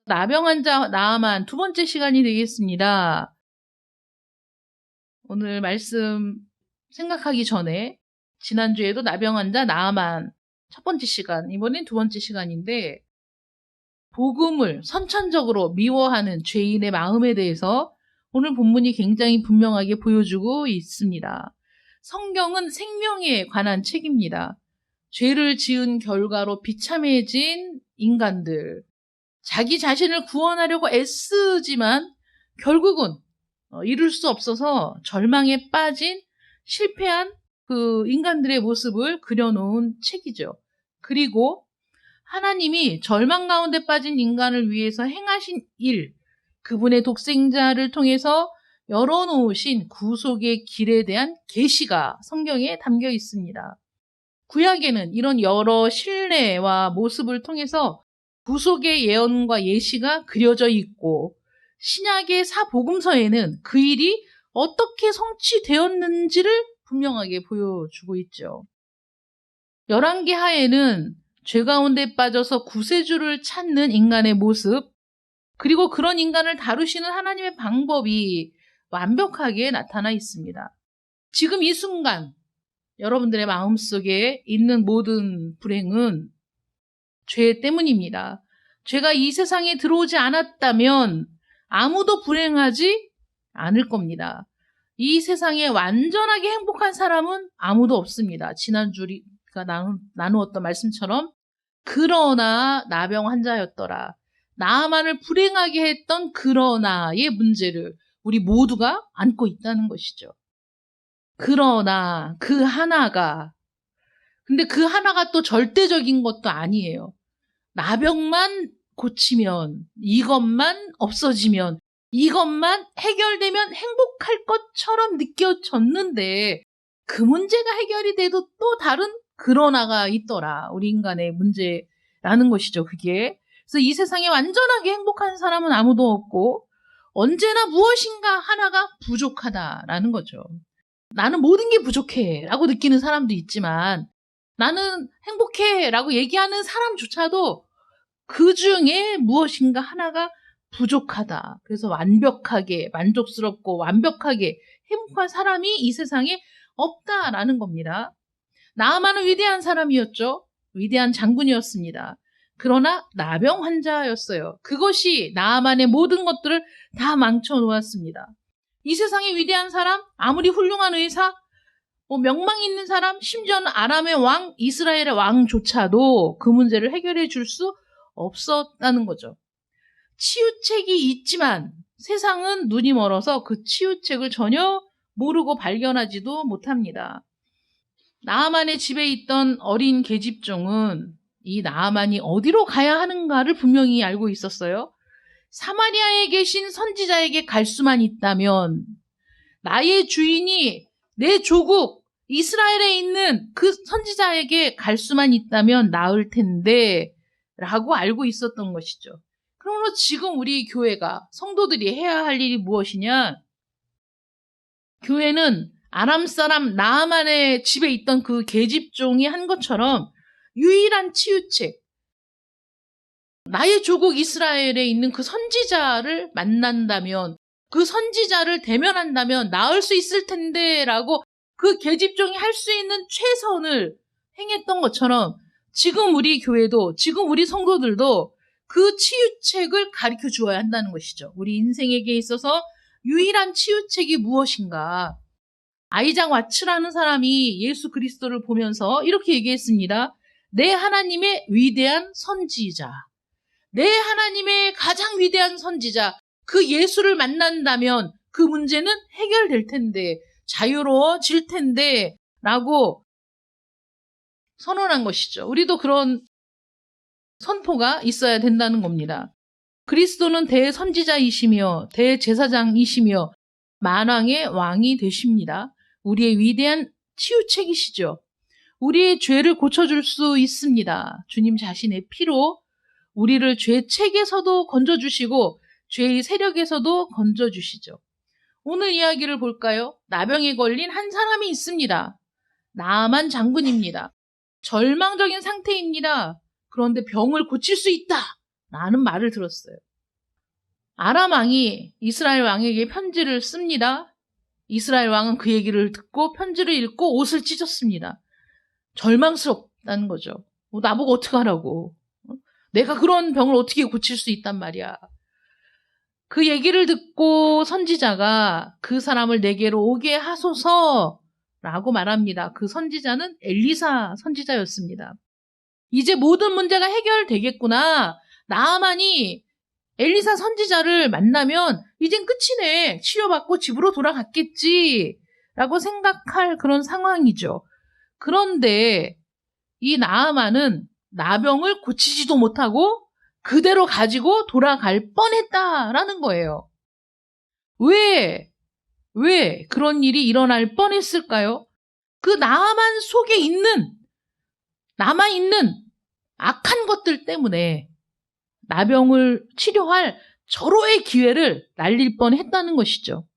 나병 환자 나아만 두 번째 시간이 되겠습니다. 오늘 말씀 생각하기 전에 지난주에도 나병 환자 나아만 첫 번째 시간, 이번엔 두 번째 시간인데 복음을 선천적으로 미워하는 죄인의 마음에 대해서 오늘 본문이 굉장히 분명하게 보여주고 있습니다. 성경은 생명에 관한 책입니다. 죄를 지은 결과로 비참해진 인간들, 자기 자신을 구원하려고 애쓰지만 결국은 이룰 수 없어서 절망에 빠진 실패한 그 인간들의 모습을 그려놓은 책이죠. 그리고 하나님이 절망 가운데 빠진 인간을 위해서 행하신 일, 그분의 독생자를 통해서 열어놓으신 구속의 길에 대한 계시가 성경에 담겨 있습니다. 구약에는 이런 여러 신뢰와 모습을 통해서 구속의 예언과 예시가 그려져 있고 신약의 사복음서에는 그 일이 어떻게 성취되었는지를 분명하게 보여주고 있죠. 열왕기하에는 죄 가운데 빠져서 구세주를 찾는 인간의 모습, 그리고 그런 인간을 다루시는 하나님의 방법이 완벽하게 나타나 있습니다. 지금 이 순간 여러분들의 마음속에 있는 모든 불행은 죄 때문입니다. 죄가 이 세상에 들어오지 않았다면 아무도 불행하지 않을 겁니다. 이 세상에 완전하게 행복한 사람은 아무도 없습니다. 지난주 우리가 나누었던 말씀처럼 그러나 나병 환자였더라. 나만을 불행하게 했던 그러나의 문제를 우리 모두가 안고 있다는 것이죠. 그러나 그 하나가, 근데 그 하나가 또 절대적인 것도 아니에요. 나병만 고치면, 이것만 없어지면, 이것만 해결되면 행복할 것처럼 느껴졌는데 그 문제가 해결이 돼도 또 다른 그러나가 있더라. 우리 인간의 문제라는 것이죠, 그게. 그래서 이 세상에 완전하게 행복한 사람은 아무도 없고 언제나 무엇인가 하나가 부족하다라는 거죠. 나는 모든 게 부족해 라고 느끼는 사람도 있지만 나는 행복해 라고 얘기하는 사람조차도 그 중에 무엇인가 하나가 부족하다. 그래서 완벽하게 만족스럽고 완벽하게 행복한 사람이 이 세상에 없다라는 겁니다. 나아만은 위대한 사람이었죠. 위대한 장군이었습니다. 그러나 나병 환자였어요. 그것이 나아만의 모든 것들을 다 망쳐놓았습니다. 이 세상에 위대한 사람, 아무리 훌륭한 의사, 명망 있는 사람, 심지어는 아람의 왕, 이스라엘의 왕조차도 그 문제를 해결해 줄 수 없었다는 거죠. 치유책이 있지만 세상은 눈이 멀어서 그 치유책을 전혀 모르고 발견하지도 못합니다. 나아만의 집에 있던 어린 계집종은 이 나아만이 어디로 가야 하는가를 분명히 알고 있었어요. 사마리아에 계신 선지자에게 갈 수만 있다면, 나의 주인이 내 조국 이스라엘에 있는 그 선지자에게 갈 수만 있다면 나을 텐데 라고 알고 있었던 것이죠. 그러므로 지금 우리 교회가, 성도들이 해야 할 일이 무엇이냐? 교회는 아람 사람 나아만의 집에 있던 그 계집종이 한 것처럼 유일한 치유책, 나의 조국 이스라엘에 있는 그 선지자를 만난다면, 그 선지자를 대면한다면 나을 수 있을 텐데 라고 그 계집종이 할 수 있는 최선을 행했던 것처럼 지금 우리 교회도, 지금 우리 성도들도 그 치유책을 가르쳐 주어야 한다는 것이죠. 우리 인생에게 있어서 유일한 치유책이 무엇인가? 아이작 와츠라는 사람이 예수 그리스도를 보면서 이렇게 얘기했습니다. 내 하나님의 위대한 선지자, 내 하나님의 가장 위대한 선지자, 그 예수를 만난다면 그 문제는 해결될 텐데, 자유로워질 텐데 라고 선언한 것이죠. 우리도 그런 선포가 있어야 된다는 겁니다. 그리스도는 대선지자이시며 대제사장이시며 만왕의 왕이 되십니다. 우리의 위대한 치유책이시죠. 우리의 죄를 고쳐줄 수 있습니다. 주님 자신의 피로 우리를 죄책에서도 건져주시고 죄의 세력에서도 건져주시죠. 오늘 이야기를 볼까요? 나병에 걸린 한 사람이 있습니다. 나아만 장군입니다. 절망적인 상태입니다. 그런데 병을 고칠 수 있다 라는 말을 들었어요. 아람 왕이 이스라엘 왕에게 편지를 씁니다. 이스라엘 왕은 그 얘기를 듣고 편지를 읽고 옷을 찢었습니다. 절망스럽다는 거죠. 나보고 어떡하라고. 내가 그런 병을 어떻게 고칠 수 있단 말이야. 그 얘기를 듣고 선지자가 그 사람을 내게로 오게 하소서라고 말합니다. 그 선지자는 엘리사 선지자였습니다. 이제 모든 문제가 해결되겠구나. 나아만이 엘리사 선지자를 만나면 이젠 끝이네. 치료받고 집으로 돌아갔겠지. 라고 생각할 그런 상황이죠. 그런데 이 나아만은 나병을 고치지도 못하고 그대로 가지고 돌아갈 뻔했다라는 거예요. 왜 그런 일이 일어날 뻔했을까요? 그 나아만 속에 남아있는 악한 것들 때문에 나병을 치료할 절호의 기회를 날릴 뻔했다는 것이죠.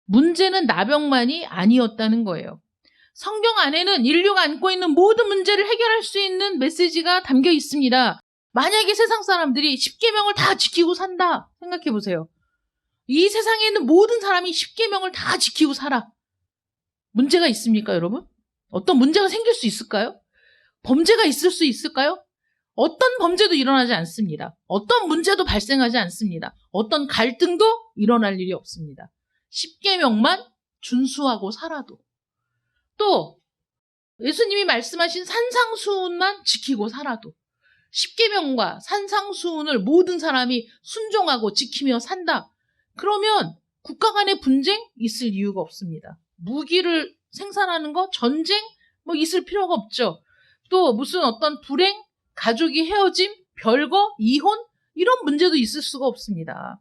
문제는 나병만이 아니었다는 거예요. 성경 안에는 인류가 안고 있는 모든 문제를 해결할 수 있는 메시지가 담겨 있습니다. 만약에 세상 사람들이 십계명을 다 지키고 산다 생각해 보세요. 이 세상에 있는 모든 사람이 십계명을 다 지키고 살아. 문제가 있습니까, 여러분? 어떤 문제가 생길 수 있을까요? 범죄가 있을 수 있을까요? 어떤 범죄도 일어나지 않습니다. 어떤 문제도 발생하지 않습니다. 어떤 갈등도 일어날 일이 없습니다. 십계명만 준수하고 살아도. 또 예수님이 말씀하신 산상수훈만 지키고 살아도 십계명과 산상수훈을 모든 사람이 순종하고 지키며 산다. 그러면 국가 간의 분쟁 있을 이유가 없습니다. 무기를 생산하는 거, 전쟁 있을 필요가 없죠. 또 무슨 어떤 불행, 가족이 헤어짐, 별거, 이혼 이런 문제도 있을 수가 없습니다.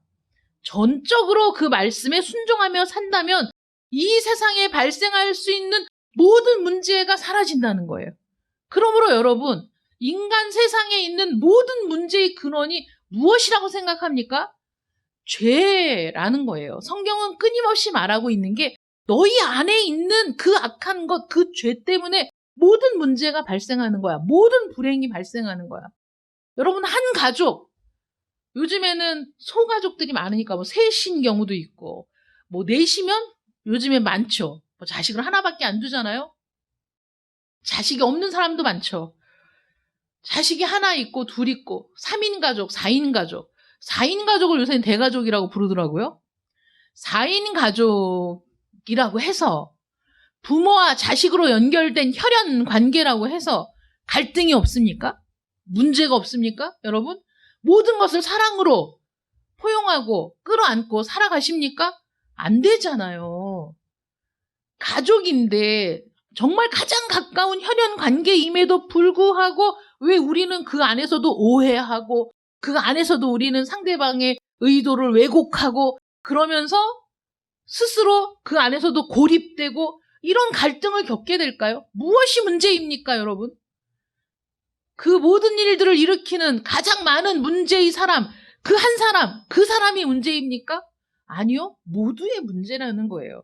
전적으로 그 말씀에 순종하며 산다면 이 세상에 발생할 수 있는 모든 문제가 사라진다는 거예요. 그러므로 여러분, 인간 세상에 있는 모든 문제의 근원이 무엇이라고 생각합니까? 죄라는 거예요. 성경은 끊임없이 말하고 있는 게 너희 안에 있는 그 악한 것, 그 죄 때문에 모든 문제가 발생하는 거야. 모든 불행이 발생하는 거야. 여러분, 한 가족, 요즘에는 소가족들이 많으니까 셋인 경우도 있고, 넷이면 요즘에 많죠. 자식을 하나밖에 안 두잖아요. 자식이 없는 사람도 많죠. 자식이 하나 있고 둘 있고 3인 가족, 4인 가족. 4인 가족을 요새는 대가족이라고 부르더라고요. 4인 가족이라고 해서 부모와 자식으로 연결된 혈연 관계라고 해서 갈등이 없습니까? 문제가 없습니까? 여러분? 모든 것을 사랑으로 포용하고 끌어안고 살아가십니까? 안 되잖아요. 가족인데 정말 가장 가까운 혈연 관계임에도 불구하고 왜 우리는 그 안에서도 오해하고 그 안에서도 우리는 상대방의 의도를 왜곡하고 그러면서 스스로 그 안에서도 고립되고 이런 갈등을 겪게 될까요? 무엇이 문제입니까, 여러분? 그 모든 일들을 일으키는 가장 많은 문제의 사람, 그 한 사람, 그 사람이 문제입니까? 아니요. 모두의 문제라는 거예요.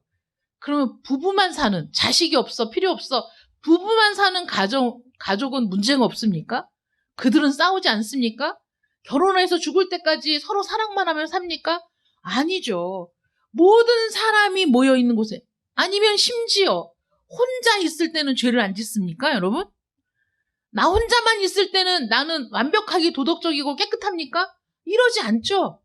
그러면 부부만 사는, 자식이 없어, 필요 없어, 부부만 사는 가족은 문제가 없습니까? 그들은 싸우지 않습니까? 결혼해서 죽을 때까지 서로 사랑만 하며 삽니까? 아니죠. 모든 사람이 모여 있는 곳에, 아니면 심지어 혼자 있을 때는 죄를 안 짓습니까, 여러분? 나 혼자만 있을 때는 나는 완벽하게 도덕적이고 깨끗합니까? 이러지 않죠.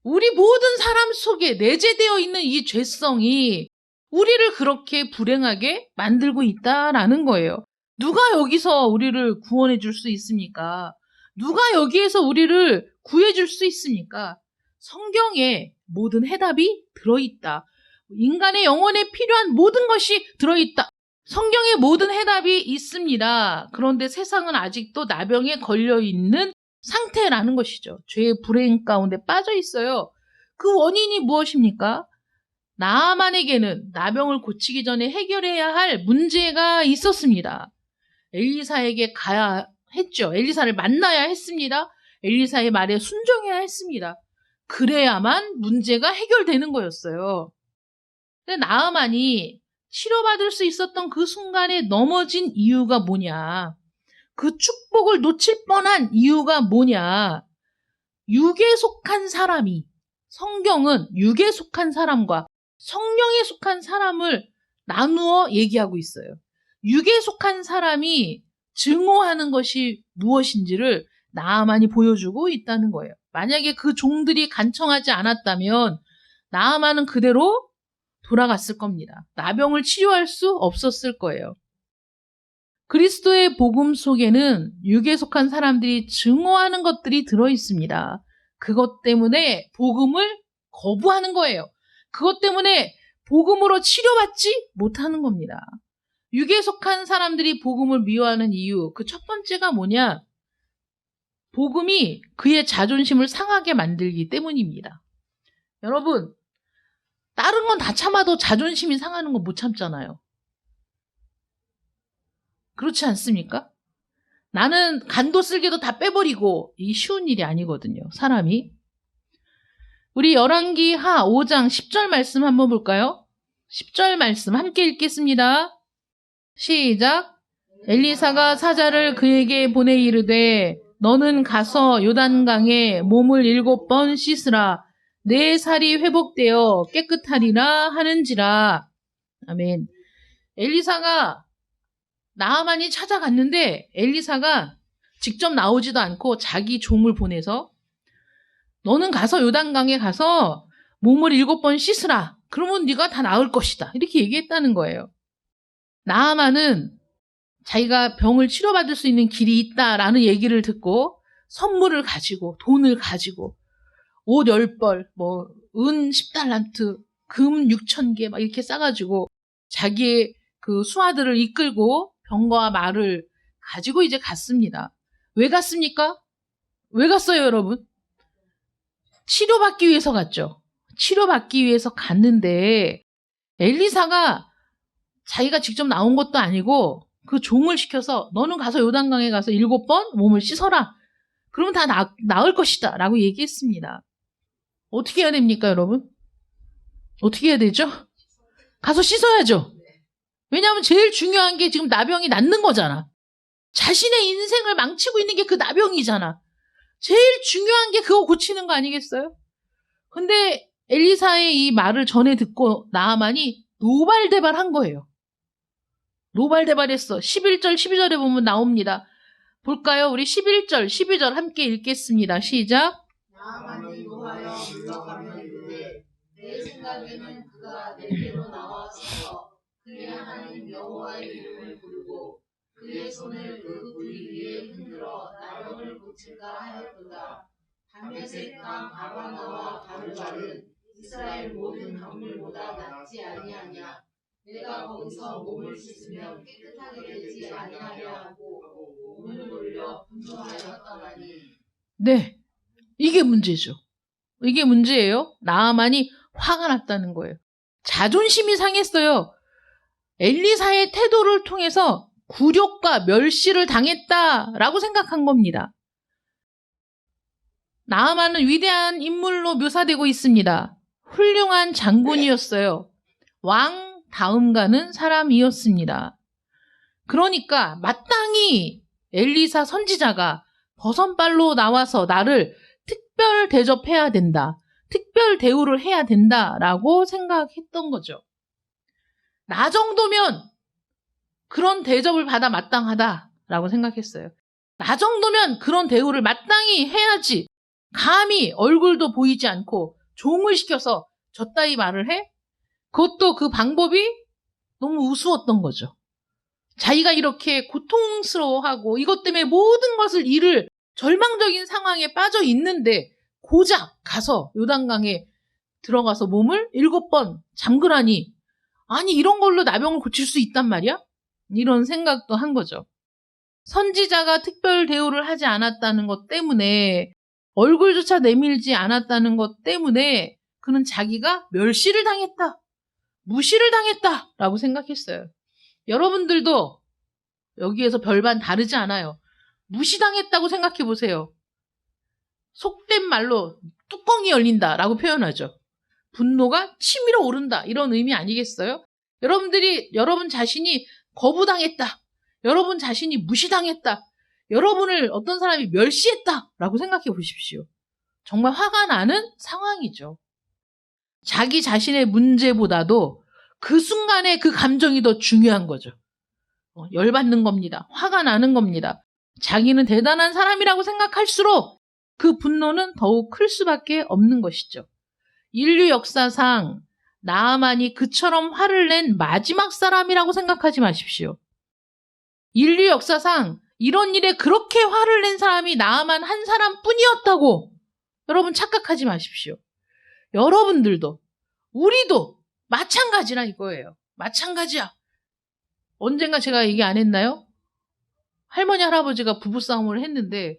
우리 모든 사람 속에 내재되어 있는 이 죄성이 우리를 그렇게 불행하게 만들고 있다라는 거예요. 누가 여기서 우리를 구원해 줄 수 있습니까? 누가 여기에서 우리를 구해 줄 수 있습니까? 성경에 모든 해답이 들어있다. 인간의 영혼에 필요한 모든 것이 들어있다. 성경에 모든 해답이 있습니다. 그런데 세상은 아직도 나병에 걸려있는 상태라는 것이죠. 죄의 불행 가운데 빠져 있어요. 그 원인이 무엇입니까? 나아만에게는 나병을 고치기 전에 해결해야 할 문제가 있었습니다. 엘리사에게 가야 했죠. 엘리사를 만나야 했습니다. 엘리사의 말에 순종해야 했습니다. 그래야만 문제가 해결되는 거였어요. 근데 나아만이 치료받을 수 있었던 그 순간에 넘어진 이유가 뭐냐? 그 축복을 놓칠 뻔한 이유가 뭐냐? 육에 속한 사람이, 성경은 육에 속한 사람과 성령에 속한 사람을 나누어 얘기하고 있어요. 육에 속한 사람이 증오하는 것이 무엇인지를 나아만이 보여주고 있다는 거예요. 만약에 그 종들이 간청하지 않았다면 나아만은 그대로 돌아갔을 겁니다. 나병을 치료할 수 없었을 거예요. 그리스도의 복음 속에는 육에 속한 사람들이 증오하는 것들이 들어있습니다. 그것 때문에 복음을 거부하는 거예요. 그것 때문에 복음으로 치료받지 못하는 겁니다. 육에 속한 사람들이 복음을 미워하는 이유, 그 첫 번째가 뭐냐? 복음이 그의 자존심을 상하게 만들기 때문입니다. 여러분, 다른 건 다 참아도 자존심이 상하는 건 못 참잖아요. 그렇지 않습니까? 나는 간도 쓸개도 다 빼버리고, 이 쉬운 일이 아니거든요, 사람이. 우리 열왕기 하 5장 10절 말씀 한번 볼까요? 10절 말씀 함께 읽겠습니다. 시작. 엘리사가 사자를 그에게 보내 이르되 너는 가서 요단강에 몸을 7번 씻으라. 내 살이 회복되어 깨끗하리라 하는지라. 아멘. 엘리사가 나아만이 찾아갔는데 엘리사가 직접 나오지도 않고 자기 종을 보내서 너는 가서 요단강에 가서 몸을 7번 씻으라. 그러면 네가 다 나을 것이다. 이렇게 얘기했다는 거예요. 나아만은 자기가 병을 치료받을 수 있는 길이 있다라는 얘기를 듣고 선물을 가지고 돈을 가지고 옷 10벌, 은 10달란트, 금 6,000개 막 이렇게 싸가지고 자기의 그 수하들을 이끌고 병과 말을 가지고 이제 갔습니다. 왜 갔습니까? 왜 갔어요, 여러분? 치료받기 위해서 갔죠. 치료받기 위해서 갔는데 엘리사가 자기가 직접 나온 것도 아니고 그 종을 시켜서 너는 가서 요단강에 가서 7번 몸을 씻어라. 그러면 다 나을 것이다 라고 얘기했습니다. 어떻게 해야 됩니까, 여러분? 어떻게 해야 되죠? 가서 씻어야죠. 왜냐하면 제일 중요한 게 지금 나병이 낫는 거잖아. 자신의 인생을 망치고 있는 게 그 나병이잖아. 제일 중요한 게 그거 고치는 거 아니겠어요? 근데 엘리사의 이 말을 전에 듣고 나아만이 노발대발한 거예요. 노발대발했어. 11절, 12절에 보면 나옵니다. 볼까요? 우리 11절, 12절 함께 읽겠습니다. 시작. 나아만이 노하여 물러가며 이르되 내 생각에는 그가 내게로 나와서 그의 하나님 여호와의 이름을 부르고 그의 손을 그 뿌리 위에 흔들어 나병을 고칠까 하였도다. 다메섹 강 아바나와 바르갈은 이스라엘 모든 강물보다 낫지 아니하냐. 내가 거기서 몸을 씻으면 깨끗하게 되지 아니하려 하고 몸을 돌려 분노하였더라니. 네, 이게 문제죠. 이게 문제예요. 나아만이 화가 났다는 거예요. 자존심이 상했어요. 엘리사의 태도를 통해서 굴욕과 멸시를 당했다라고 생각한 겁니다. 나아만은 위대한 인물로 묘사되고 있습니다. 훌륭한 장군이었어요. 왕 다음 가는 사람이었습니다. 그러니까 마땅히 엘리사 선지자가 버선발로 나와서 나를 특별 대접해야 된다. 특별 대우를 해야 된다라고 생각했던 거죠. 나 정도면 그런 대접을 받아 마땅하다라고 생각했어요. 나 정도면 그런 대우를 마땅히 해야지. 감히 얼굴도 보이지 않고 종을 시켜서 저따위 말을 해? 그것도 그 방법이 너무 우스웠던 거죠. 자기가 이렇게 고통스러워하고 이것 때문에 모든 것을 잃을 절망적인 상황에 빠져 있는데 고작 가서 요단강에 들어가서 몸을 7번 잠그라니, 아니 이런 걸로 나병을 고칠 수 있단 말이야? 이런 생각도 한 거죠. 선지자가 특별 대우를 하지 않았다는 것 때문에, 얼굴조차 내밀지 않았다는 것 때문에 그는 자기가 멸시를 당했다, 무시를 당했다라고 생각했어요. 여러분들도 여기에서 별반 다르지 않아요. 무시당했다고 생각해 보세요. 속된 말로 뚜껑이 열린다라고 표현하죠. 분노가 치밀어 오른다, 이런 의미 아니겠어요? 여러분 자신이 거부당했다, 여러분 자신이 무시당했다, 여러분을 어떤 사람이 멸시했다라고 생각해 보십시오. 정말 화가 나는 상황이죠. 자기 자신의 문제보다도 그 순간에 그 감정이 더 중요한 거죠. 열받는 겁니다. 화가 나는 겁니다. 자기는 대단한 사람이라고 생각할수록 그 분노는 더욱 클 수밖에 없는 것이죠. 인류 역사상 나아만이 그처럼 화를 낸 마지막 사람이라고 생각하지 마십시오. 인류 역사상 이런 일에 그렇게 화를 낸 사람이 나아만 한 사람뿐이었다고 여러분 착각하지 마십시오. 여러분들도 우리도 마찬가지라 이거예요. 마찬가지야. 언젠가 제가 얘기 안 했나요? 할머니 할아버지가 부부싸움을 했는데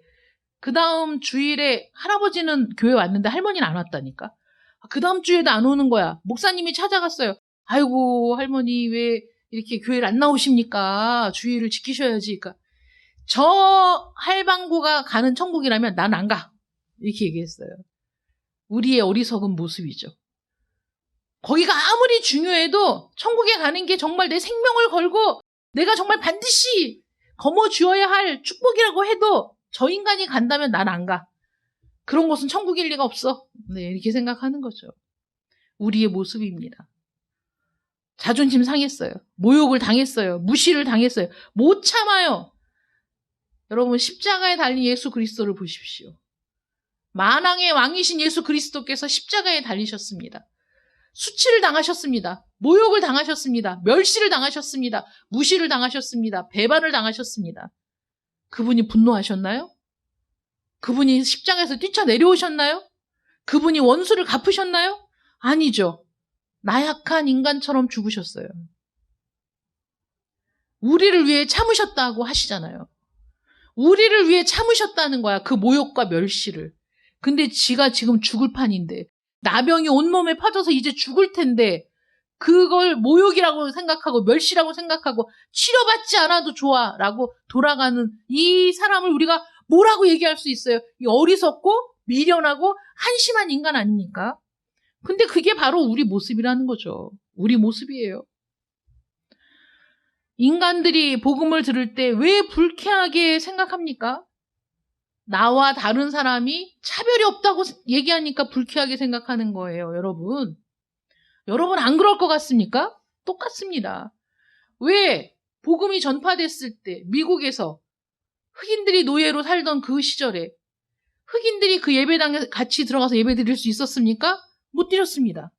그 다음 주일에 할아버지는 교회 왔는데 할머니는 안 왔다니까. 그 다음 주에도 안 오는 거야. 목사님이 찾아갔어요. 아이고 할머니 왜 이렇게 교회를 안 나오십니까? 주일을 지키셔야지. 그러니까 저 할방구가 가는 천국이라면 난 안 가. 이렇게 얘기했어요. 우리의 어리석은 모습이죠. 거기가 아무리 중요해도 천국에 가는 게 정말 내 생명을 걸고 내가 정말 반드시 거머쥐어야 할 축복이라고 해도 저 인간이 간다면 난 안 가. 그런 곳은 천국일 리가 없어. 네, 이렇게 생각하는 거죠. 우리의 모습입니다. 자존심 상했어요. 모욕을 당했어요. 무시를 당했어요. 못 참아요. 여러분 십자가에 달린 예수 그리스도를 보십시오. 만왕의 왕이신 예수 그리스도께서 십자가에 달리셨습니다. 수치를 당하셨습니다. 모욕을 당하셨습니다. 멸시를 당하셨습니다. 무시를 당하셨습니다. 배반을 당하셨습니다. 그분이 분노하셨나요? 그분이 십자가에서 뛰쳐내려오셨나요? 그분이 원수를 갚으셨나요? 아니죠. 나약한 인간처럼 죽으셨어요. 우리를 위해 참으셨다고 하시잖아요. 우리를 위해 참으셨다는 거야. 그 모욕과 멸시를. 근데 지가 지금 죽을 판인데 나병이 온몸에 퍼져서 이제 죽을 텐데 그걸 모욕이라고 생각하고 멸시라고 생각하고 치료받지 않아도 좋아 라고 돌아가는 이 사람을 우리가 뭐라고 얘기할 수 있어요? 이 어리석고 미련하고 한심한 인간 아닙니까? 근데 그게 바로 우리 모습이라는 거죠. 우리 모습이에요. 인간들이 복음을 들을 때 왜 불쾌하게 생각합니까? 나와 다른 사람이 차별이 없다고 얘기하니까 불쾌하게 생각하는 거예요, 여러분. 여러분 안 그럴 것 같습니까? 똑같습니다. 왜 복음이 전파됐을 때 미국에서 흑인들이 노예로 살던 그 시절에 흑인들이 그 예배당에 같이 들어가서 예배 드릴 수 있었습니까? 못 드렸습니다.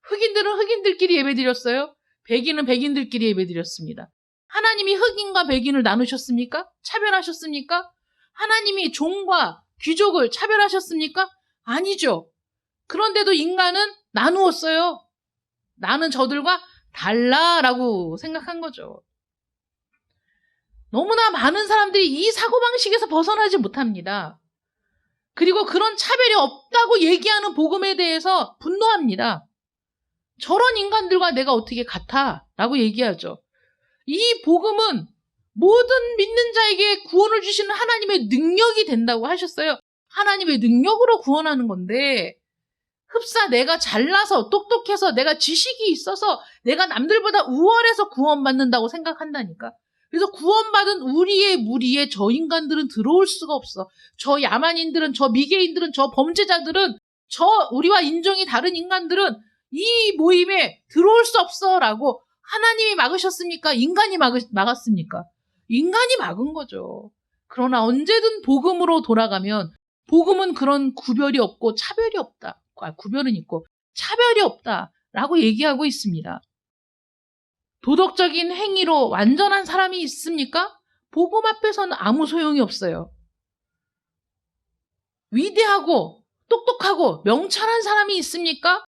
흑인들은 흑인들끼리 예배 드렸어요. 백인은 백인들끼리 예배 드렸습니다. 하나님이 흑인과 백인을 나누셨습니까? 차별하셨습니까? 하나님이 종과 귀족을 차별하셨습니까? 아니죠. 그런데도 인간은 나누었어요. 나는 저들과 달라라고 생각한 거죠. 너무나 많은 사람들이 이 사고방식에서 벗어나지 못합니다. 그리고 그런 차별이 없다고 얘기하는 복음에 대해서 분노합니다. 저런 인간들과 내가 어떻게 같아? 라고 얘기하죠. 이 복음은 모든 믿는 자에게 구원을 주시는 하나님의 능력이 된다고 하셨어요. 하나님의 능력으로 구원하는 건데 흡사 내가 잘나서 똑똑해서 내가 지식이 있어서 내가 남들보다 우월해서 구원받는다고 생각한다니까. 그래서 구원받은 우리의 무리에 저 인간들은 들어올 수가 없어. 저 야만인들은, 저 미개인들은, 저 범죄자들은, 저 우리와 인종이 다른 인간들은 이 모임에 들어올 수 없어 라고 하나님이 막으셨습니까? 인간이 막았습니까? 인간이 막은 거죠. 그러나 언제든 복음으로 돌아가면 복음은 그런 구별이 없고 차별이 없다. 구별은 있고 차별이 없다라고 얘기하고 있습니다. 도덕적인 행위로 완전한 사람이 있습니까? 복음 앞에서는 아무 소용이 없어요. 위대하고 똑똑하고 명철한 사람이 있습니까?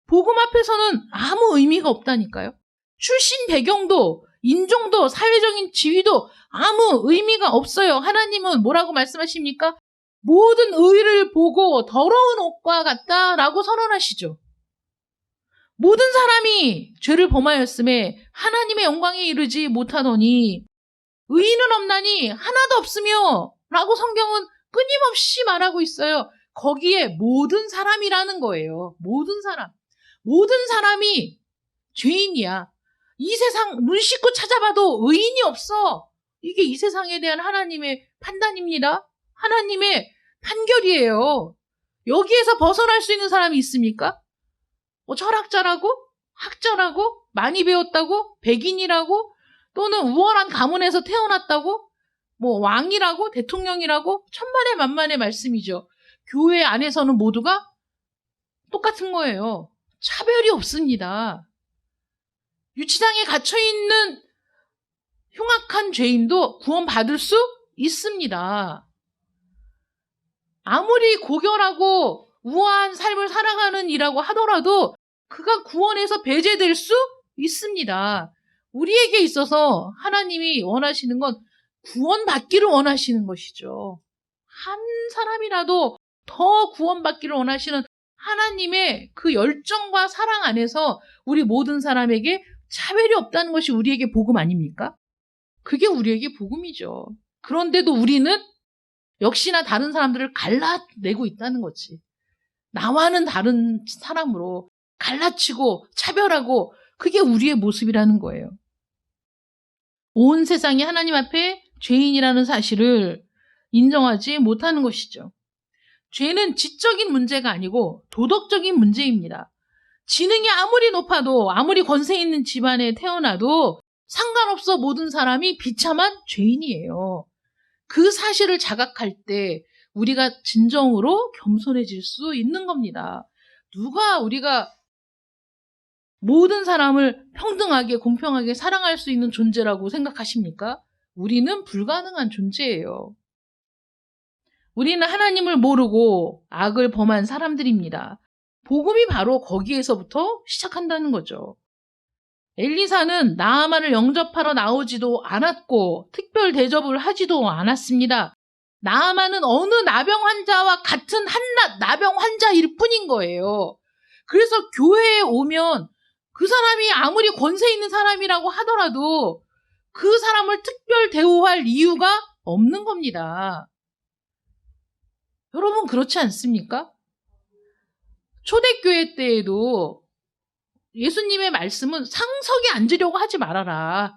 복음 앞에서는 아무 의미가 없다니까요. 출신 배경도 인종도 사회적인 지위도 아무 의미가 없어요. 하나님은 뭐라고 말씀하십니까? 모든 의를 보고 더러운 옷과 같다라고 선언하시죠. 모든 사람이 죄를 범하였음에 하나님의 영광에 이르지 못하더니 의인은 없나니 하나도 없으며 라고 성경은 끊임없이 말하고 있어요. 거기에 모든 사람이라는 거예요. 모든 사람. 모든 사람이 죄인이야. 이 세상 눈 씻고 찾아봐도 의인이 없어. 이게 이 세상에 대한 하나님의 판단입니다. 하나님의 판결이에요. 여기에서 벗어날 수 있는 사람이 있습니까? 뭐 철학자라고? 학자라고? 많이 배웠다고? 백인이라고? 또는 우월한 가문에서 태어났다고? 뭐 왕이라고? 대통령이라고? 천만의 만만의 말씀이죠. 교회 안에서는 모두가 똑같은 거예요. 차별이 없습니다. 유치장에 갇혀있는 흉악한 죄인도 구원받을 수 있습니다. 아무리 고결하고 우아한 삶을 살아가는 이라고 하더라도 그가 구원에서 배제될 수 있습니다. 우리에게 있어서 하나님이 원하시는 건 구원받기를 원하시는 것이죠. 한 사람이라도 더 구원받기를 원하시는 하나님의 그 열정과 사랑 안에서 우리 모든 사람에게 차별이 없다는 것이 우리에게 복음 아닙니까? 그게 우리에게 복음이죠. 그런데도 우리는 역시나 다른 사람들을 갈라내고 있다는 거지. 나와는 다른 사람으로 갈라치고 차별하고 그게 우리의 모습이라는 거예요. 온 세상이 하나님 앞에 죄인이라는 사실을 인정하지 못하는 것이죠. 죄는 지적인 문제가 아니고 도덕적인 문제입니다. 지능이 아무리 높아도 아무리 권세 있는 집안에 태어나도 상관없어 모든 사람이 비참한 죄인이에요. 그 사실을 자각할 때 우리가 진정으로 겸손해질 수 있는 겁니다. 누가 우리가 모든 사람을 평등하게 공평하게 사랑할 수 있는 존재라고 생각하십니까? 우리는 불가능한 존재예요. 우리는 하나님을 모르고 악을 범한 사람들입니다. 복음이 바로 거기에서부터 시작한다는 거죠. 엘리사는 나아만을 영접하러 나오지도 않았고 특별 대접을 하지도 않았습니다. 나아만은 어느 나병 환자와 같은 한낱 나병 환자일 뿐인 거예요. 그래서 교회에 오면 그 사람이 아무리 권세 있는 사람이라고 하더라도 그 사람을 특별 대우할 이유가 없는 겁니다. 여러분 그렇지 않습니까? 초대교회 때에도 예수님의 말씀은 상석에 앉으려고 하지 말아라.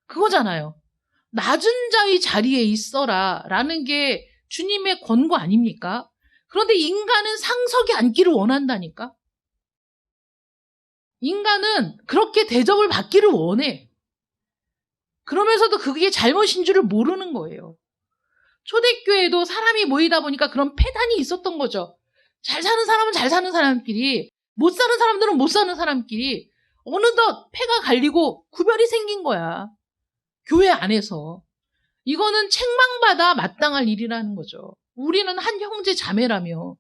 그거잖아요. 낮은 자의 자리에 있어라 라는 게 주님의 권고 아닙니까? 그런데 인간은 상석에 앉기를 원한다니까? 인간은 그렇게 대접을 받기를 원해. 그러면서도 그게 잘못인 줄을 모르는 거예요. 초대교회도 사람이 모이다 보니까 그런 폐단이 있었던 거죠. 잘 사는 사람은 잘 사는 사람끼리, 못 사는 사람들은 못 사는 사람끼리 어느덧 폐가 갈리고 구별이 생긴 거야. 교회 안에서. 이거는 책망받아 마땅할 일이라는 거죠. 우리는 한 형제 자매라며.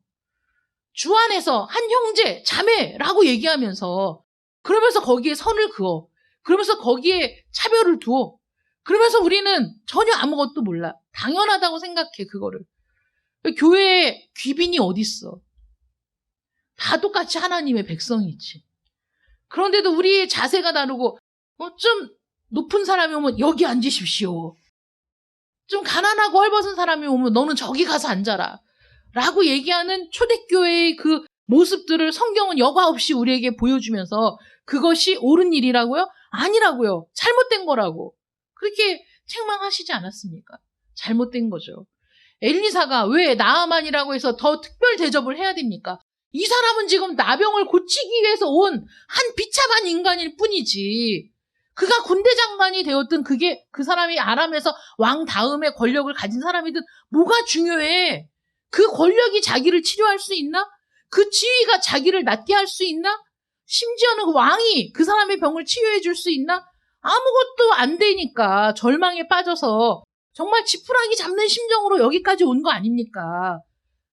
주 안에서 한 형제 자매라고 얘기하면서 그러면서 거기에 선을 그어. 그러면서 거기에 차별을 두어. 그러면서 우리는 전혀 아무것도 몰라. 당연하다고 생각해 그거를. 교회에 귀빈이 어딨어. 다 똑같이 하나님의 백성이지. 그런데도 우리의 자세가 다르고 좀 높은 사람이 오면 여기 앉으십시오. 좀 가난하고 헐벗은 사람이 오면 너는 저기 가서 앉아라. 라고 얘기하는 초대교회의 그 모습들을 성경은 여과 없이 우리에게 보여주면서 그것이 옳은 일이라고요? 아니라고요. 잘못된 거라고. 그렇게 책망하시지 않았습니까? 잘못된 거죠. 엘리사가 왜 나아만이라고 해서 더 특별 대접을 해야 됩니까? 이 사람은 지금 나병을 고치기 위해서 온 한 비참한 인간일 뿐이지. 그가 군대 장관이 되었든 그게 그 사람이 아람에서 왕 다음에 권력을 가진 사람이든 뭐가 중요해? 그 권력이 자기를 치료할 수 있나? 그 지위가 자기를 낫게 할 수 있나? 심지어는 그 왕이 그 사람의 병을 치유해 줄 수 있나? 아무것도 안 되니까 절망에 빠져서 정말 지푸라기 잡는 심정으로 여기까지 온 거 아닙니까?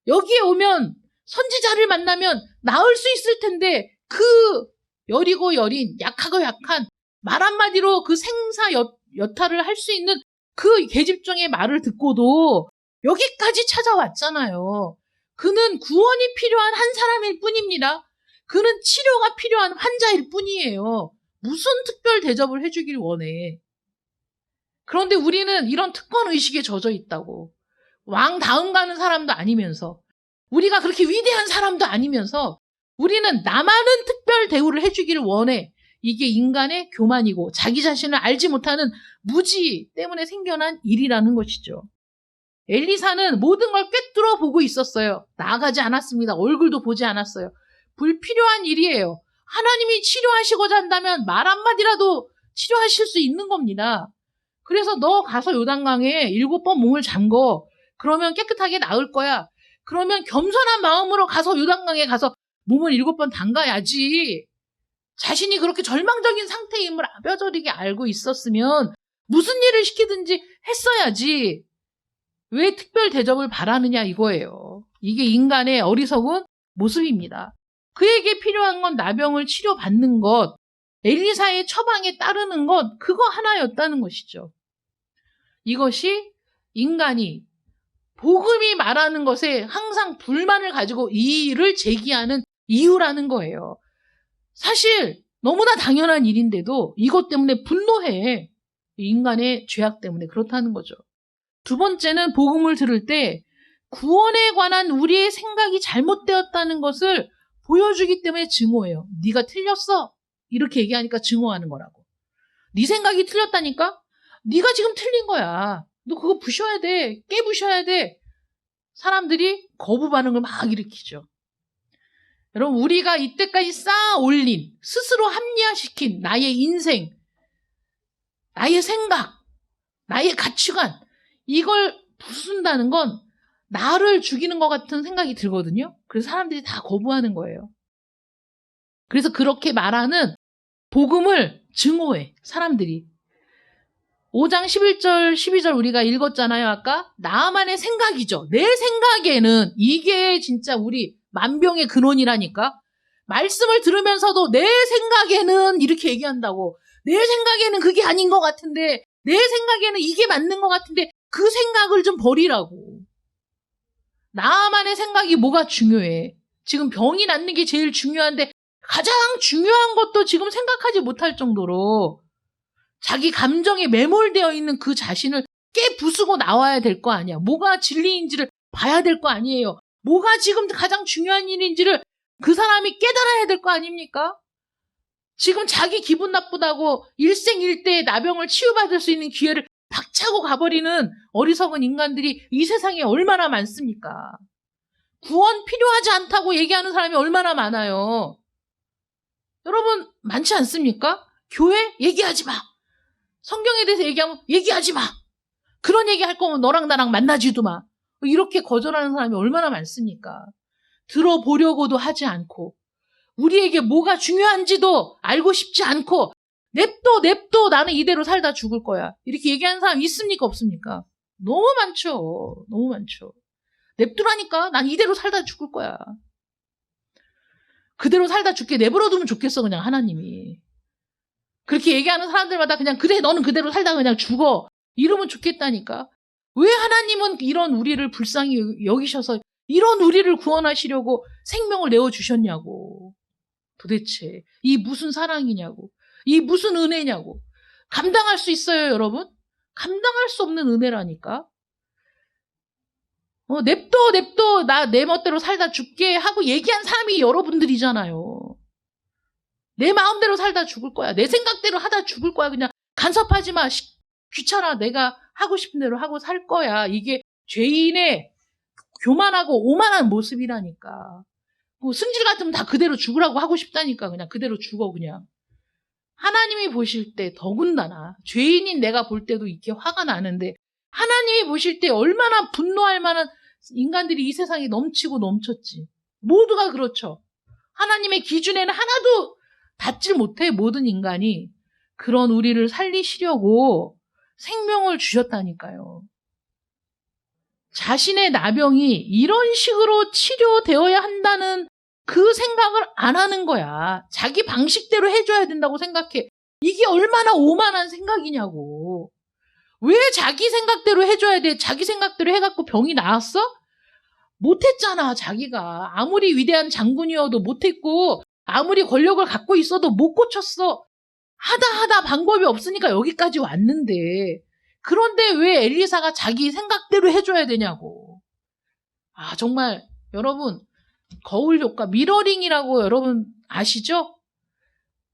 여기에 오면 선지자를 만나면 나을 수 있을 텐데 그 여리고 여린 약하고 약한 말 한마디로 그 생사 여탈을 할 수 있는 그 계집종의 말을 듣고도 여기까지 찾아왔잖아요. 그는 구원이 필요한 한 사람일 뿐입니다. 그는 치료가 필요한 환자일 뿐이에요. 무슨 특별 대접을 해주길 원해. 그런데 우리는 이런 특권 의식에 젖어 있다고. 왕 다음 가는 사람도 아니면서 우리가 그렇게 위대한 사람도 아니면서 우리는 나만은 특별 대우를 해주기를 원해. 이게 인간의 교만이고 자기 자신을 알지 못하는 무지 때문에 생겨난 일이라는 것이죠. 엘리사는 모든 걸 꿰뚫어 보고 있었어요. 나아가지 않았습니다. 얼굴도 보지 않았어요. 불필요한 일이에요. 하나님이 치료하시고자 한다면 말 한마디라도 치료하실 수 있는 겁니다. 그래서 너 가서 요단강에 7번 몸을 잠궈. 그러면 깨끗하게 나을 거야. 그러면 겸손한 마음으로 가서 요단강에 가서 몸을 7번 담가야지. 자신이 그렇게 절망적인 상태임을 뼈저리게 알고 있었으면 무슨 일을 시키든지 했어야지. 왜 특별 대접을 바라느냐 이거예요. 이게 인간의 어리석은 모습입니다. 그에게 필요한 건 나병을 치료받는 것, 엘리사의 처방에 따르는 것, 그거 하나였다는 것이죠. 이것이 인간이 복음이 말하는 것에 항상 불만을 가지고 이의를 제기하는 이유라는 거예요. 사실 너무나 당연한 일인데도 이것 때문에 분노해. 인간의 죄악 때문에 그렇다는 거죠. 두 번째는 복음을 들을 때 구원에 관한 우리의 생각이 잘못되었다는 것을 보여주기 때문에 증오해요. 네가 틀렸어. 이렇게 얘기하니까 증오하는 거라고. 네 생각이 틀렸다니까? 네가 지금 틀린 거야. 너 그거 부셔야 돼. 깨부셔야 돼. 사람들이 거부 반응을 막 일으키죠. 여러분, 우리가 이때까지 쌓아 올린, 스스로 합리화시킨 나의 인생, 나의 생각, 나의 가치관, 이걸 부순다는 건 나를 죽이는 것 같은 생각이 들거든요. 그래서 사람들이 다 거부하는 거예요. 그래서 그렇게 말하는 복음을 증오해, 사람들이. 5장 11절, 12절 우리가 읽었잖아요, 아까. 나만의 생각이죠. 내 생각에는 이게 진짜 우리 만병의 근원이라니까. 말씀을 들으면서도 내 생각에는 이렇게 얘기한다고. 내 생각에는 그게 아닌 것 같은데, 내 생각에는 이게 맞는 것 같은데 그 생각을 좀 버리라고. 나만의 생각이 뭐가 중요해. 지금 병이 낫는 게 제일 중요한데 가장 중요한 것도 지금 생각하지 못할 정도로 자기 감정에 매몰되어 있는 그 자신을 깨부수고 나와야 될 거 아니야. 뭐가 진리인지를 봐야 될 거 아니에요. 뭐가 지금 가장 중요한 일인지를 그 사람이 깨달아야 될 거 아닙니까? 지금 자기 기분 나쁘다고 일생일대의 나병을 치유받을 수 있는 기회를 박차고 가버리는 어리석은 인간들이 이 세상에 얼마나 많습니까? 구원 필요하지 않다고 얘기하는 사람이 얼마나 많아요. 여러분, 많지 않습니까? 교회? 얘기하지 마. 성경에 대해서 얘기하면 얘기하지 마. 그런 얘기 할 거면 너랑 나랑 만나지도 마. 이렇게 거절하는 사람이 얼마나 많습니까? 들어보려고도 하지 않고 우리에게 뭐가 중요한지도 알고 싶지 않고 냅둬 나는 이대로 살다 죽을 거야. 이렇게 얘기하는 사람 있습니까 없습니까? 너무 많죠. 너무 많죠. 냅두라니까. 난 이대로 살다 죽을 거야. 그대로 살다 죽게 내버려두면 좋겠어, 그냥 하나님이. 그렇게 얘기하는 사람들마다 그냥 그래 너는 그대로 살다 그냥 죽어 이러면 좋겠다니까. 왜 하나님은 이런 우리를 불쌍히 여기셔서 이런 우리를 구원하시려고 생명을 내어주셨냐고. 도대체 이 무슨 사랑이냐고. 이 무슨 은혜냐고. 감당할 수 있어요, 여러분? 감당할 수 없는 은혜라니까. 냅둬 나 내 멋대로 살다 죽게 하고 얘기한 사람이 여러분들이잖아요. 내 마음대로 살다 죽을 거야. 내 생각대로 하다 죽을 거야. 그냥 간섭하지 마. 귀찮아. 내가 하고 싶은 대로 하고 살 거야. 이게 죄인의 교만하고 오만한 모습이라니까. 뭐 승질 같으면 다 그대로 죽으라고 하고 싶다니까. 그냥 그대로 죽어 그냥. 하나님이 보실 때 더군다나 죄인인 내가 볼 때도 이렇게 화가 나는데 하나님이 보실 때 얼마나 분노할 만한 인간들이 이 세상에 넘치고 넘쳤지. 모두가 그렇죠. 하나님의 기준에는 하나도 닿질 못해. 모든 인간이. 그런 우리를 살리시려고 생명을 주셨다니까요. 자신의 나병이 이런 식으로 치료되어야 한다는 그 생각을 안 하는 거야. 자기 방식대로 해줘야 된다고 생각해. 이게 얼마나 오만한 생각이냐고. 왜 자기 생각대로 해줘야 돼? 자기 생각대로 해갖고 병이 나았어? 못했잖아, 자기가. 아무리 위대한 장군이어도 못했고 아무리 권력을 갖고 있어도 못 고쳤어. 하다 방법이 없으니까 여기까지 왔는데 그런데 왜 엘리사가 자기 생각대로 해줘야 되냐고. 아, 정말 여러분, 거울 효과, 미러링이라고 여러분 아시죠?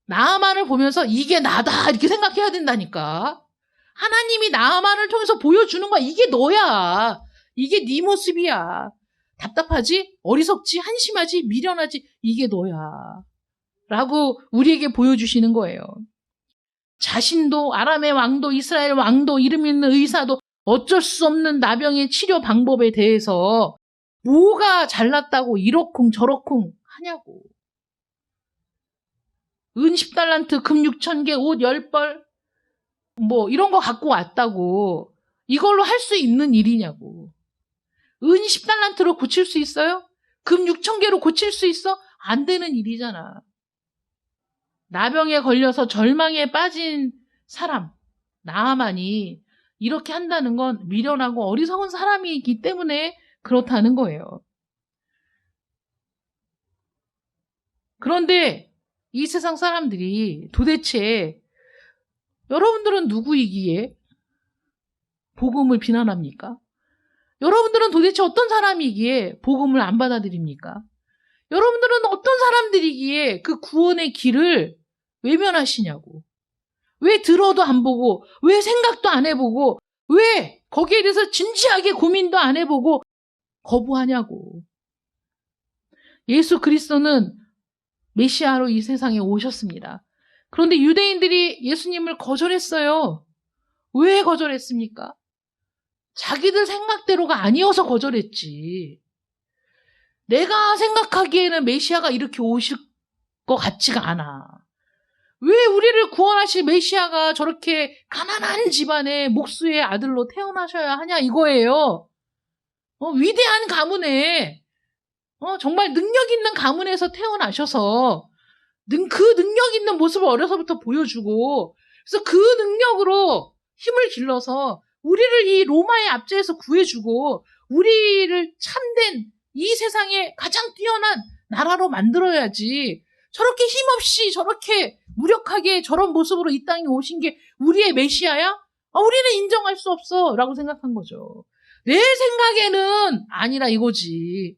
나만을 보면서 이게 나다 이렇게 생각해야 된다니까. 하나님이 나만을 통해서 보여주는 거야. 이게 너야. 이게 네 모습이야. 답답하지? 어리석지? 한심하지? 미련하지? 이게 너야. 라고 우리에게 보여주시는 거예요. 자신도 아람의 왕도 이스라엘 왕도 이름 있는 의사도 어쩔 수 없는 나병의 치료 방법에 대해서 뭐가 잘났다고 이러쿵 저러쿵 하냐고. 은 10달란트, 금 6,000개, 옷 10벌 뭐 이런 거 갖고 왔다고 이걸로 할 수 있는 일이냐고. 은 10달란트로 고칠 수 있어요? 금 6,000개로 고칠 수 있어? 안 되는 일이잖아. 나병에 걸려서 절망에 빠진 사람, 나아만이 이렇게 한다는 건 미련하고 어리석은 사람이기 때문에 그렇다는 거예요. 그런데 이 세상 사람들이 도대체 여러분들은 누구이기에 복음을 비난합니까? 여러분들은 도대체 어떤 사람이기에 복음을 안 받아들입니까? 여러분들은 어떤 사람들이기에 그 구원의 길을 외면하시냐고. 왜 들어도 안 보고, 왜 생각도 안 해보고, 왜 거기에 대해서 진지하게 고민도 안 해보고 거부하냐고. 예수 그리스도는 메시아로 이 세상에 오셨습니다. 그런데 유대인들이 예수님을 거절했어요. 왜 거절했습니까? 자기들 생각대로가 아니어서 거절했지. 내가 생각하기에는 메시아가 이렇게 오실 것 같지가 않아. 왜 우리를 구원하실 메시아가 저렇게 가난한 집안의 목수의 아들로 태어나셔야 하냐 이거예요. 위대한 가문에 정말 능력 있는 가문에서 태어나셔서 그 능력 있는 모습을 어려서부터 보여주고 그래서 그 능력으로 힘을 길러서 우리를 이 로마의 압제에서 구해주고 우리를 참된 이 세상에 가장 뛰어난 나라로 만들어야지 저렇게 힘없이 저렇게 무력하게 저런 모습으로 이 땅에 오신 게 우리의 메시아야? 우리는 인정할 수 없어 라고 생각한 거죠. 내 생각에는 아니라 이거지.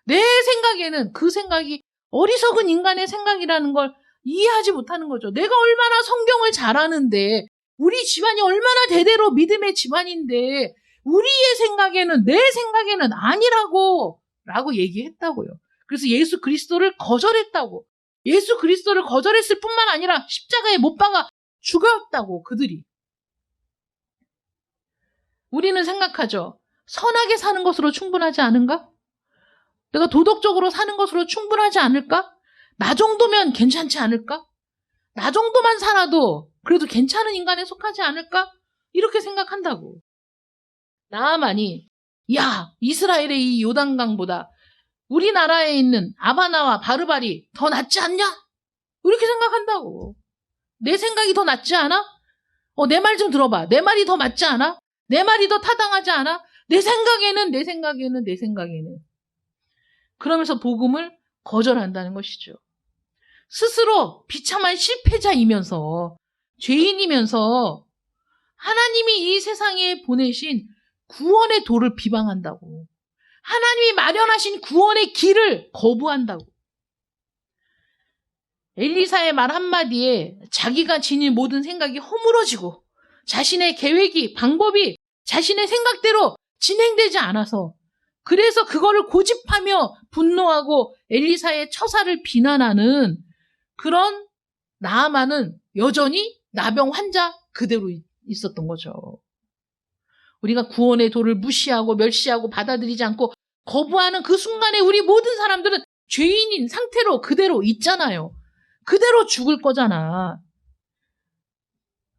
내 생각에는 그 생각이 어리석은 인간의 생각이라는 걸 이해하지 못하는 거죠. 내가 얼마나 성경을 잘 아는데 우리 집안이 얼마나 대대로 믿음의 집안인데 우리의 생각에는 내 생각에는 아니라고 라고 얘기했다고요. 그래서 예수 그리스도를 거절했다고. 예수 그리스도를 거절했을 뿐만 아니라 십자가에 못 박아 죽였다고 그들이. 우리는 생각하죠. 선하게 사는 것으로 충분하지 않은가? 내가 도덕적으로 사는 것으로 충분하지 않을까? 나 정도면 괜찮지 않을까? 나 정도만 살아도 그래도 괜찮은 인간에 속하지 않을까? 이렇게 생각한다고. 나아만이 야 이스라엘의 이 요단강보다 우리나라에 있는 아바나와 바르바리 더 낫지 않냐? 이렇게 생각한다고. 내 생각이 더 낫지 않아? 내 말 좀 들어봐. 내 말이 더 맞지 않아? 내 말이 더 타당하지 않아? 내 생각에는. 그러면서 복음을 거절한다는 것이죠. 스스로 비참한 실패자이면서 죄인이면서 하나님이 이 세상에 보내신 구원의 도를 비방한다고. 하나님이 마련하신 구원의 길을 거부한다고. 엘리사의 말 한마디에 자기가 지닌 모든 생각이 허물어지고 자신의 계획이, 방법이 자신의 생각대로 진행되지 않아서 그래서 그거를 고집하며 분노하고 엘리사의 처사를 비난하는 그런 나아만은 여전히 나병 환자 그대로 있었던 거죠. 우리가 구원의 도를 무시하고 멸시하고 받아들이지 않고 거부하는 그 순간에 우리 모든 사람들은 죄인인 상태로 그대로 있잖아요. 그대로 죽을 거잖아.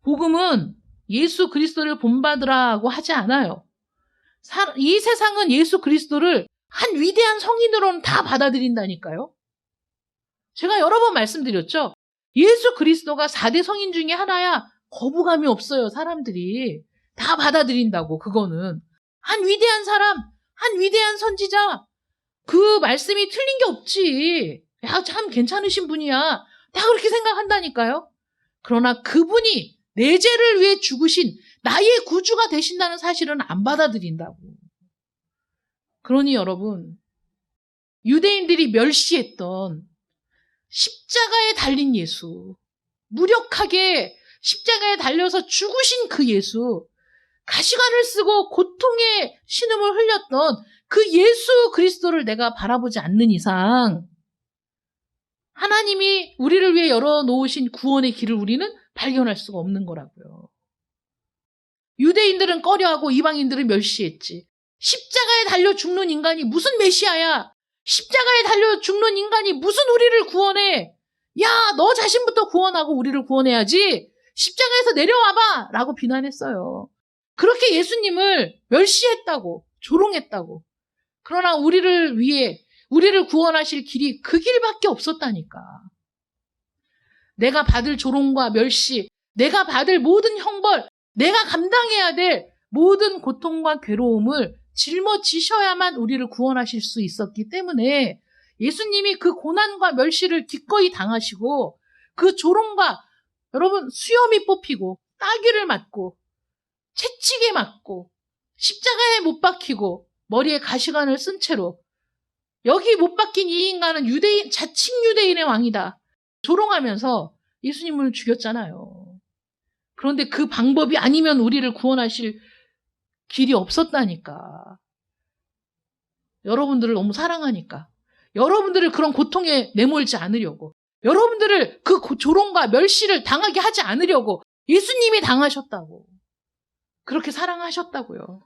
복음은 예수 그리스도를 본받으라고 하지 않아요. 이 세상은 예수 그리스도를 한 위대한 성인으로는 다 받아들인다니까요. 제가 여러 번 말씀드렸죠. 예수 그리스도가 4대 성인 중에 하나야. 거부감이 없어요. 사람들이. 다 받아들인다고. 그거는. 한 위대한 사람, 한 위대한 선지자. 그 말씀이 틀린 게 없지. 야, 참 괜찮으신 분이야. 다 그렇게 생각한다니까요. 그러나 그분이 내 죄를 위해 죽으신 나의 구주가 되신다는 사실은 안 받아들인다고. 그러니 여러분, 유대인들이 멸시했던 십자가에 달린 예수, 무력하게 십자가에 달려서 죽으신 그 예수, 가시관을 쓰고 고통의 신음을 흘렸던 그 예수 그리스도를 내가 바라보지 않는 이상 하나님이 우리를 위해 열어놓으신 구원의 길을 우리는 발견할 수가 없는 거라고요. 유대인들은 꺼려하고 이방인들은 멸시했지. 십자가에 달려 죽는 인간이 무슨 메시아야? 십자가에 달려 죽는 인간이 무슨 우리를 구원해? 야, 너 자신부터 구원하고 우리를 구원해야지. 십자가에서 내려와봐! 라고 비난했어요. 그렇게 예수님을 멸시했다고, 조롱했다고. 그러나 우리를 위해, 우리를 구원하실 길이 그 길밖에 없었다니까. 내가 받을 조롱과 멸시, 내가 받을 모든 형벌, 내가 감당해야 될 모든 고통과 괴로움을 짊어지셔야만 우리를 구원하실 수 있었기 때문에 예수님이 그 고난과 멸시를 기꺼이 당하시고 그 조롱과 여러분 수염이 뽑히고 따귀를 맞고 채찍에 맞고 십자가에 못 박히고 머리에 가시관을 쓴 채로 여기 못 박힌 이 인간은 유대인, 자칭 유대인의 왕이다. 조롱하면서 예수님을 죽였잖아요. 그런데 그 방법이 아니면 우리를 구원하실 길이 없었다니까. 여러분들을 너무 사랑하니까. 여러분들을 그런 고통에 내몰지 않으려고. 여러분들을 그 조롱과 멸시를 당하게 하지 않으려고 예수님이 당하셨다고. 그렇게 사랑하셨다고요.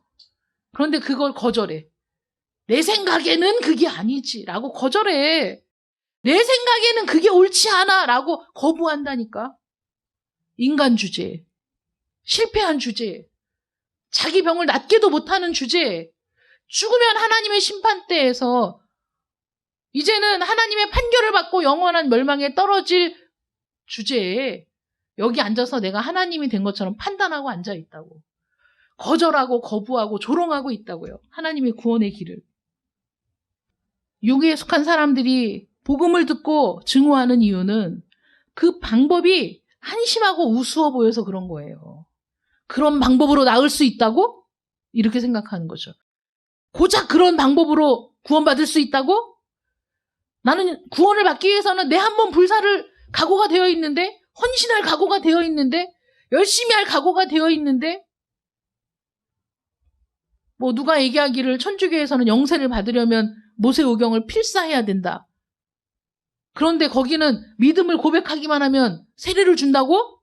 그런데 그걸 거절해. 내 생각에는 그게 아니지 라고 거절해. 내 생각에는 그게 옳지 않아 라고 거부한다니까. 인간 주제, 실패한 주제, 자기 병을 낫게도 못하는 주제, 죽으면 하나님의 심판대에서 이제는 하나님의 판결을 받고 영원한 멸망에 떨어질 주제에 여기 앉아서 내가 하나님이 된 것처럼 판단하고 앉아있다고. 거절하고 거부하고 조롱하고 있다고요. 하나님의 구원의 길을. 육에 속한 사람들이 복음을 듣고 증오하는 이유는 그 방법이 한심하고 우스워 보여서 그런 거예요. 그런 방법으로 나을 수 있다고? 이렇게 생각하는 거죠. 고작 그런 방법으로 구원받을 수 있다고? 나는 구원을 받기 위해서는 내 한 번 불사를 각오가 되어 있는데, 헌신할 각오가 되어 있는데, 열심히 할 각오가 되어 있는데, 뭐 누가 얘기하기를 천주교에서는 영세를 받으려면 모세오경을 필사해야 된다. 그런데 거기는 믿음을 고백하기만 하면 세례를 준다고?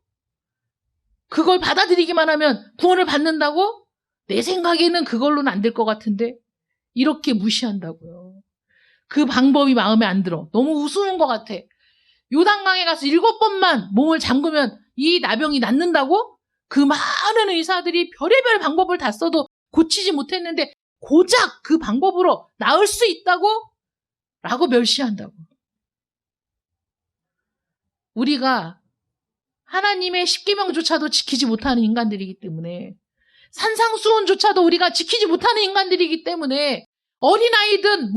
그걸 받아들이기만 하면 구원을 받는다고? 내 생각에는 그걸로는 안 될 것 같은데 이렇게 무시한다고요. 그 방법이 마음에 안 들어. 너무 우스운 것 같아. 요단강에 가서 7번만 몸을 잠그면 이 나병이 낫는다고? 그 많은 의사들이 별의별 방법을 다 써도 고치지 못했는데 고작 그 방법으로 나을 수 있다고? 라고 멸시한다고. 우리가 하나님의 십계명조차도 지키지 못하는 인간들이기 때문에 산상수훈조차도 우리가 지키지 못하는 인간들이기 때문에 어린아이든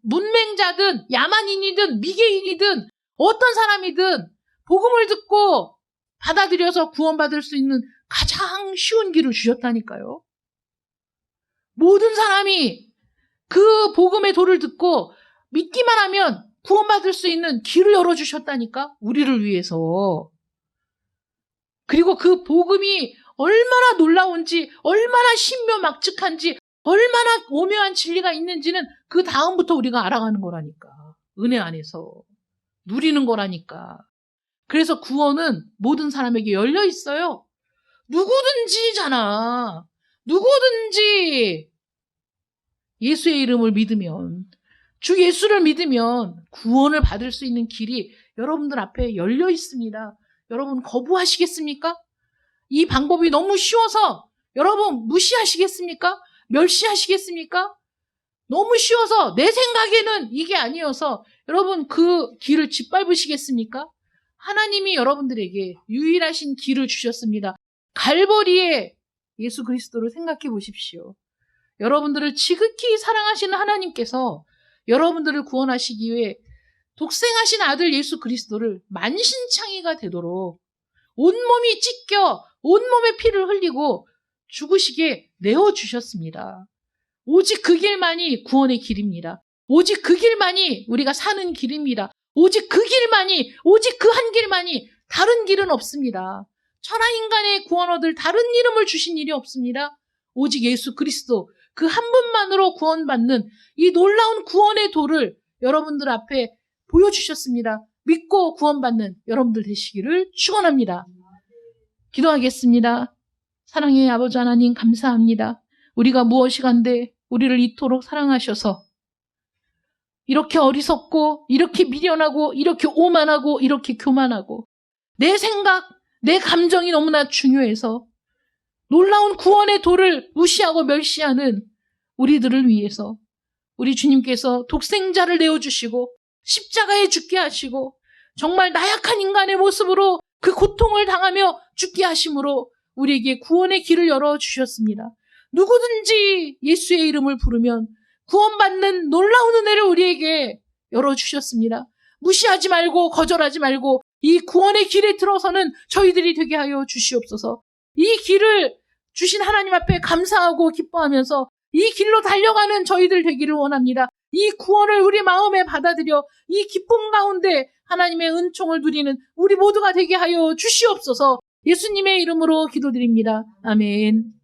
문맹자든 야만인이든 미개인이든 어떤 사람이든 복음을 듣고 받아들여서 구원받을 수 있는 가장 쉬운 길을 주셨다니까요. 모든 사람이 그 복음의 도를 듣고 믿기만 하면 구원받을 수 있는 길을 열어주셨다니까. 우리를 위해서. 그리고 그 복음이 얼마나 놀라운지, 얼마나 신묘막측한지, 얼마나 오묘한 진리가 있는지는 그 다음부터 우리가 알아가는 거라니까. 은혜 안에서. 누리는 거라니까. 그래서 구원은 모든 사람에게 열려 있어요. 누구든지잖아. 누구든지 예수의 이름을 믿으면, 주 예수를 믿으면 구원을 받을 수 있는 길이 여러분들 앞에 열려 있습니다. 여러분 거부하시겠습니까? 이 방법이 너무 쉬워서 여러분 무시하시겠습니까? 멸시하시겠습니까? 너무 쉬워서 내 생각에는 이게 아니어서 여러분 그 길을 짓밟으시겠습니까? 하나님이 여러분들에게 유일하신 길을 주셨습니다. 갈보리의 예수 그리스도를 생각해 보십시오. 여러분들을 지극히 사랑하시는 하나님께서 여러분들을 구원하시기 위해 독생하신 아들 예수 그리스도를 만신창이가 되도록 온몸이 찢겨 온몸에 피를 흘리고 죽으시게 내어주셨습니다. 오직 그 길만이 구원의 길입니다. 오직 그 길만이 우리가 사는 길입니다. 오직 그 길만이, 오직 그 한 길만이, 다른 길은 없습니다. 천하인간의 구원 얻을 다른 이름을 주신 일이 없습니다. 오직 예수 그리스도 그 한 분만으로 구원받는 이 놀라운 구원의 도를 여러분들 앞에 보여주셨습니다. 믿고 구원받는 여러분들 되시기를 축원합니다. 기도하겠습니다. 사랑의 아버지 하나님 감사합니다. 우리가 무엇이간데 우리를 이토록 사랑하셔서 이렇게 어리석고 이렇게 미련하고 이렇게 오만하고 이렇게 교만하고 내 생각, 내 감정이 너무나 중요해서 놀라운 구원의 도를 무시하고 멸시하는 우리들을 위해서 우리 주님께서 독생자를 내어주시고 십자가에 죽게 하시고 정말 나약한 인간의 모습으로 그 고통을 당하며 죽게 하심으로 우리에게 구원의 길을 열어주셨습니다. 누구든지 예수의 이름을 부르면 구원받는 놀라운 은혜를 우리에게 열어주셨습니다. 무시하지 말고 거절하지 말고 이 구원의 길에 들어서는 저희들이 되게 하여 주시옵소서. 이 길을 주신 하나님 앞에 감사하고 기뻐하면서 이 길로 달려가는 저희들 되기를 원합니다. 이 구원을 우리 마음에 받아들여 이 기쁨 가운데 하나님의 은총을 누리는 우리 모두가 되게 하여 주시옵소서. 예수님의 이름으로 기도드립니다. 아멘.